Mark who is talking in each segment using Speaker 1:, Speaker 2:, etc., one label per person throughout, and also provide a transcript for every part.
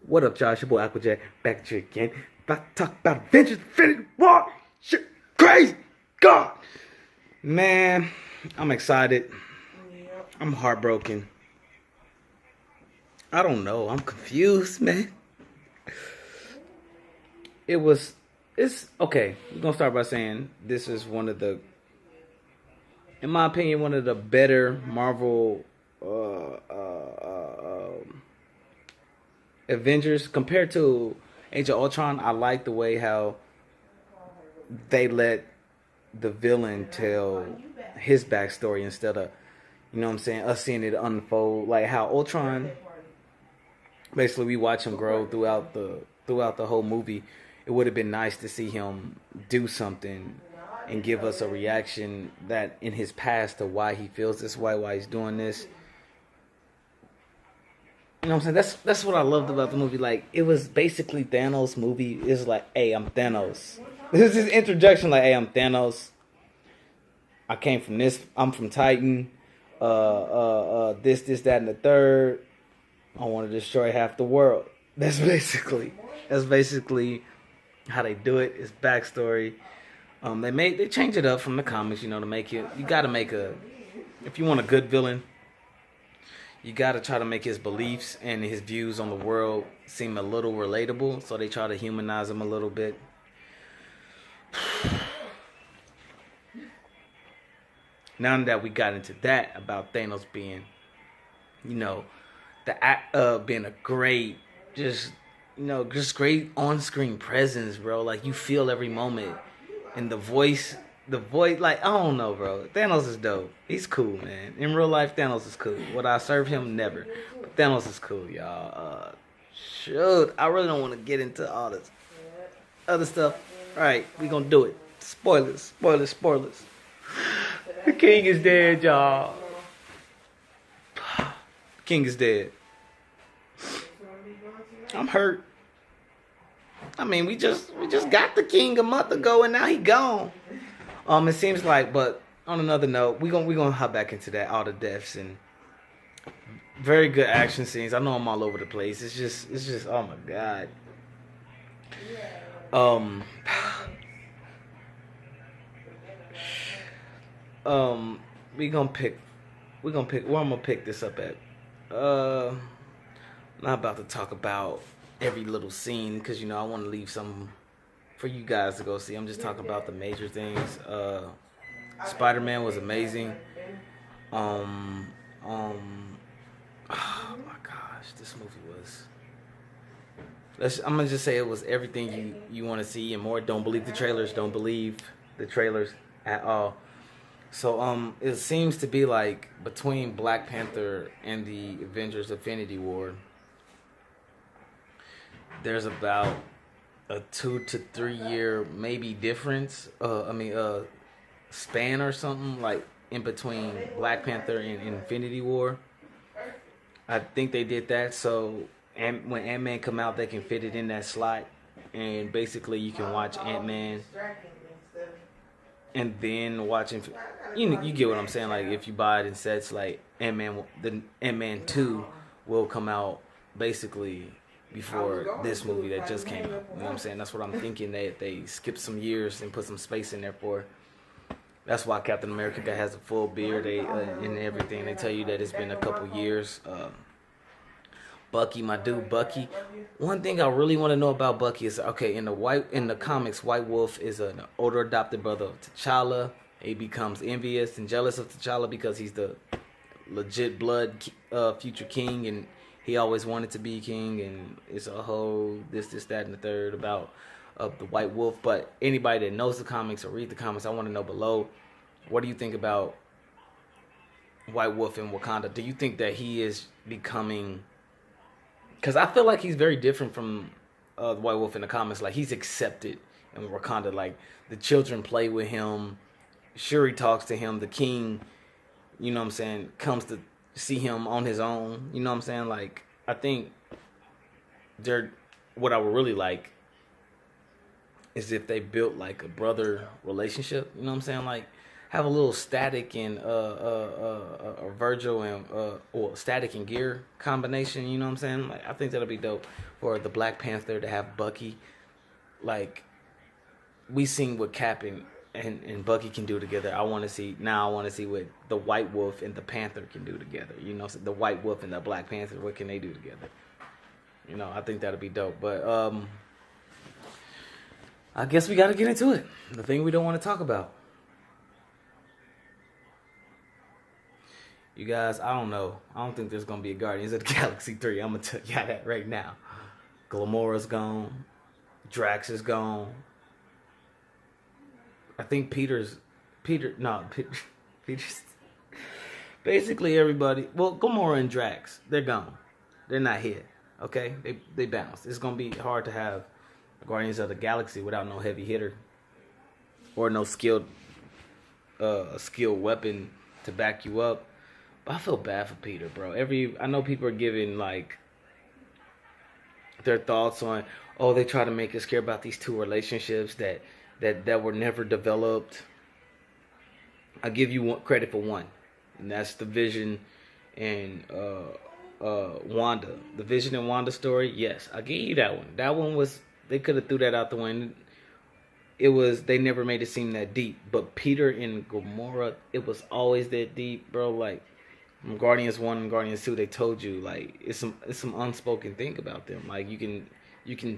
Speaker 1: What up, y'all? It's your boy Aquajet back at you again. About to talk about Avengers Infinity War. Shit, crazy. God. Man, I'm excited. I'm heartbroken. I don't know. I'm confused, man. It's okay. We're gonna start by saying this is one of the, in my opinion, one of the better Marvel Avengers compared to Age of Ultron. I like the way how they let the villain tell his backstory instead of, you know what I'm saying, us seeing it unfold. Like how Ultron, basically we watch him grow throughout the whole movie. It would have been nice to see him do something and give us a reaction that in his past to why he feels this way, why he's doing this. You know what I'm saying? That's what I loved about the movie. Like, it was basically Thanos' movie. It's like, hey, I'm Thanos. This is his introduction, like, hey, I'm Thanos. I came from this. I'm from Titan. This, that, and the third. I want to destroy half the world. That's basically how they do it. It's backstory. They change it up from the comics, you know, to make it. You got to make if you want a good villain, you got to try to make his beliefs and his views on the world seem a little relatable. So they try to humanize him a little bit. Now that we got into that about Thanos being, you know, being a great, just great on-screen presence, bro. Like, you feel every moment, and the voice, like, I don't know, bro. Thanos is dope. He's cool, man. In real life, Thanos is cool. Would I serve him? Never. But Thanos is cool, y'all. Shoot, I really don't want to get into all this other stuff. All right, we gonna do it. Spoilers. The king is dead, y'all. The king is dead. I'm hurt. I mean, we just got the king a month ago, and now he gone. It seems like, but on another note, we gonna hop back into that, all the deaths and very good action scenes. I know I'm all over the place. It's just oh my god. We're gonna pick where I'm gonna pick this up at. Not about to talk about every little scene because, you know, I want to leave some for you guys to go see. I'm just talking about the major things. Spider-Man was amazing. Oh my gosh, this movie was. I'm gonna just say it was everything you want to see and more. Don't believe the trailers. Don't believe the trailers at all. So it seems to be like between Black Panther and the Avengers Infinity War, there's about a 2 to 3 year maybe difference. Span or something like in between Black Panther and Infinity War. I think they did that so when Ant-Man come out, they can fit it in that slot, and basically you can watch Ant-Man and then watching, you get what I'm saying. Like, if you buy it in sets, like Ant-Man 2 will come out basically before this movie that just came out. You know what I'm saying? That's what I'm thinking. They skipped some years and put some space in there for. That's why Captain America has a full beard and everything. They tell you that it's been a couple years. Bucky, my dude, Bucky. One thing I really want to know about Bucky is, okay, in the comics, White Wolf is an older adopted brother of T'Challa. He becomes envious and jealous of T'Challa because he's the legit blood future king, and he always wanted to be king, and it's a whole this, that, and the third about the White Wolf. But anybody that knows the comics or read the comics, I want to know below, what do you think about White Wolf in Wakanda? Do you think that he is becoming... Because I feel like he's very different from the White Wolf in the comics. Like, he's accepted in Wakanda. Like, the children play with him. Shuri talks to him. The king, you know what I'm saying, comes to see him on his own. You know what I'm saying? Like, I think what I would really like is if they built, like, a brother relationship. You know what I'm saying? Like, have a little Static and Virgil and or Static and Gear combination. You know what I'm saying? Like, I think that'll be dope for the Black Panther to have Bucky. Like, we seen what Cap and Bucky can do together. I want to see what the White Wolf and the Panther can do together. You know, so the White Wolf and the Black Panther, what can they do together? You know, I think that'll be dope. But I guess we got to get into it. The thing we don't want to talk about. You guys, I don't know. I don't think there's going to be a Guardians of the Galaxy 3. I'm going to tell y'all that right now. Gamora's gone. Drax is gone. I think Peter's basically everybody. Well, Gamora and Drax, they're gone. They're not here. Okay, they bounced. It's gonna be hard to have Guardians of the Galaxy without no heavy hitter or no skilled weapon to back you up. But I feel bad for Peter, bro. I know people are giving like their thoughts on, oh, they try to make us care about these two relationships that were never developed. I give you credit for one, and that's the Vision and Wanda. The Vision and Wanda story, yes, I give you that one. That one was, they could have threw that out the window. They never made it seem that deep. But Peter and Gamora, it was always that deep, bro. Like, from Guardians 1 and Guardians 2, they told you, like, it's some unspoken thing about them. Like, you can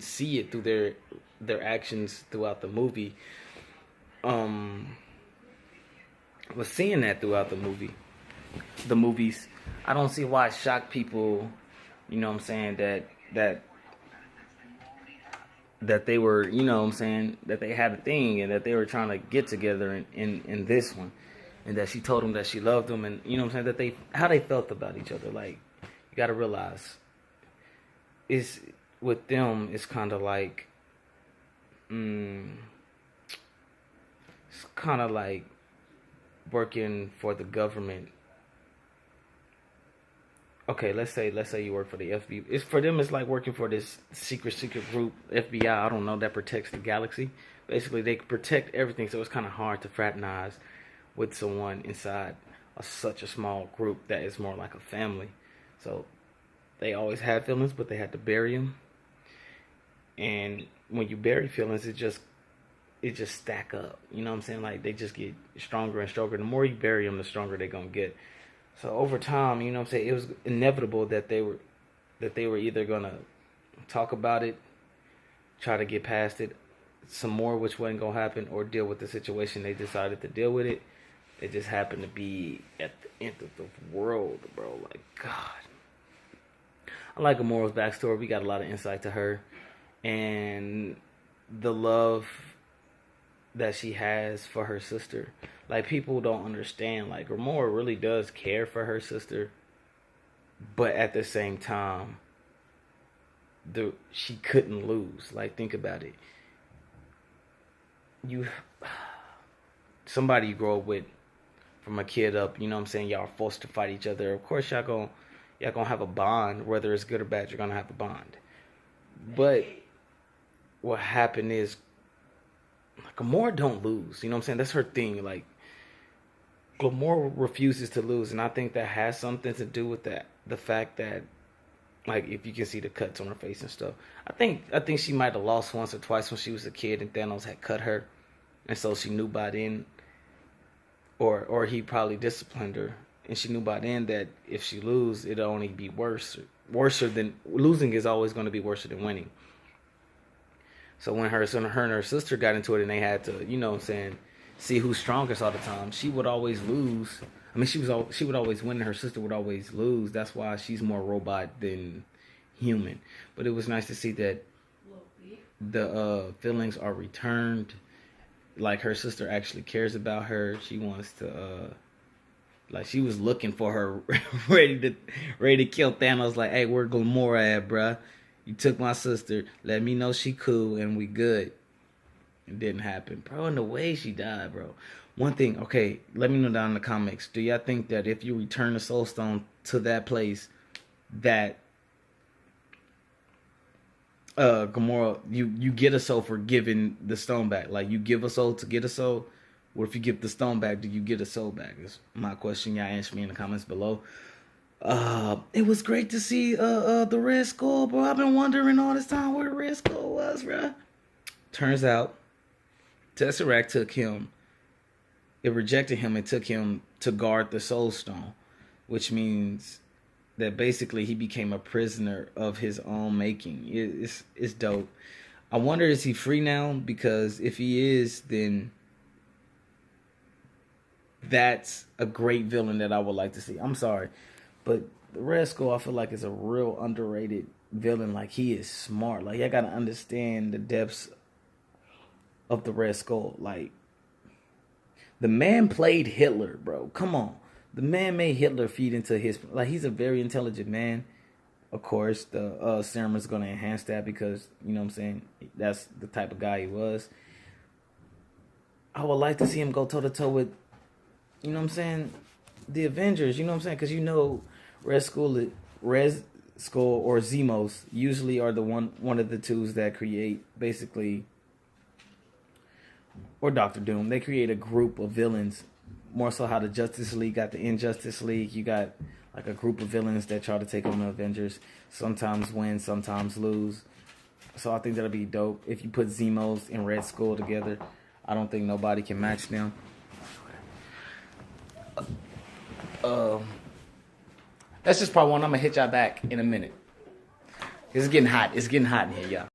Speaker 1: see it through their actions throughout the movie. Was seeing that throughout the movies. I don't see why it shocked people, you know what I'm saying, that they were, you know what I'm saying, that they had a thing and that they were trying to get together in this one, and that she told him that she loved him, and you know what I'm saying, how they felt about each other. Like, you got to realize, it's with them, it's kind of like, it's kind of like working for the government. Okay, let's say you work for the FBI. It's like working for this secret group, FBI. I don't know, that protects the galaxy. Basically, they protect everything, so it's kind of hard to fraternize with someone inside such a small group that is more like a family. So they always had feelings, but they had to bury them. And when you bury feelings, it just stack up. You know what I'm saying? Like, they just get stronger and stronger. The more you bury them, the stronger they're gonna get. So over time, you know what I'm saying, it was inevitable that they were either gonna talk about it, try to get past it some more, which wasn't gonna happen, or deal with the situation. They decided to deal with it. It just happened to be at the end of the world, bro. Like, God. I like Gamora's backstory. We got a lot of insight to her and the love that she has for her sister. Like, people don't understand, like, Gamora really does care for her sister, but at the same time, she couldn't lose. Like, think about it. Somebody you grow up with from a kid up, you know what I'm saying, y'all are forced to fight each other. Of course, y'all gonna have a bond, whether it's good or bad, you're gonna have a bond. But what happened is, Gamora don't lose. You know what I'm saying? That's her thing. Like, Gamora refuses to lose, and I think that has something to do with the fact that, like, if you can see the cuts on her face and stuff, I think she might have lost once or twice when she was a kid, and Thanos had cut her, and so she knew by then, or he probably disciplined her, and she knew by then that if she lose, it'll only be worse than losing is always going to be worse than winning. So when her and her sister got into it, and they had to, you know what I'm saying, see who's strongest all the time, she would always lose. I mean, she would always win, and her sister would always lose. That's why she's more robot than human. But it was nice to see that the feelings are returned. Like, her sister actually cares about her. She wants to, like, she was looking for her, ready to kill Thanos. Like, hey, where Gamora at, bruh? You took my sister. Let me know she cool and we good. It didn't happen, bro. And the way she died, bro. One thing, okay, let me know down in the comics. Do y'all think that if you return the Soul Stone to that place, that Gamora, you get a soul for giving the stone back? Like, you give a soul to get a soul, What if you get the stone back? Do you get a soul back? Is my question. Y'all answer me in the comments below. It was great to see the Red Skull, bro. I've been wondering all this time where the Red Skull was, bro. Turns out, Tesseract took him. It rejected him and took him to guard the Soul Stone, which means that basically he became a prisoner of his own making. It's dope. I wonder, is he free now? Because if he is, then that's a great villain that I would like to see. I'm sorry, but the Red Skull, I feel like, is a real underrated villain. Like, he is smart. Like, I gotta understand the depths of the Red Skull. Like, the man played Hitler, bro. Come on. The man made Hitler feed into his... Like, he's a very intelligent man. Of course, the serum is going to enhance that because, you know what I'm saying, that's the type of guy he was. I would like to see him go toe-to-toe with, you know what I'm saying, the Avengers, you know what I'm saying? Because, you know, Red Skull or Zemos usually are the one of the twos that create, basically... Or Doctor Doom, they create a group of villains. More so how the Justice League got the Injustice League. You got like a group of villains that try to take on the Avengers. Sometimes win, sometimes lose. So I think that'll be dope. If you put Zemos and Red Skull together, I don't think nobody can match them. That's just part one. I'm going to hit y'all back in a minute. It's getting hot. It's getting hot in here, y'all.